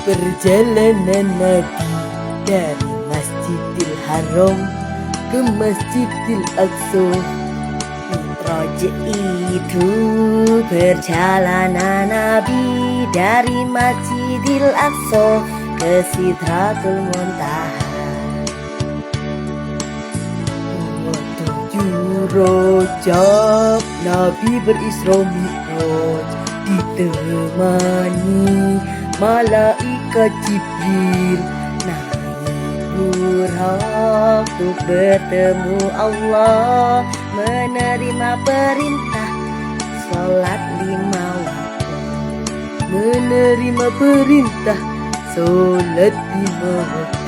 Perjalanan Nabi dari Masjidil Haram ke Masjidil Aqsa. Mi'raj itu perjalanan Nabi dari Masjidil Aqsa ke Sidratul Muntaha. 7 Rajab Nabi berisra Mi'raj, ditemani malaikat Jibril, naik Buraq untuk bertemu Allah, menerima perintah sholat 5 waktu, menerima perintah sholat 5 waktu.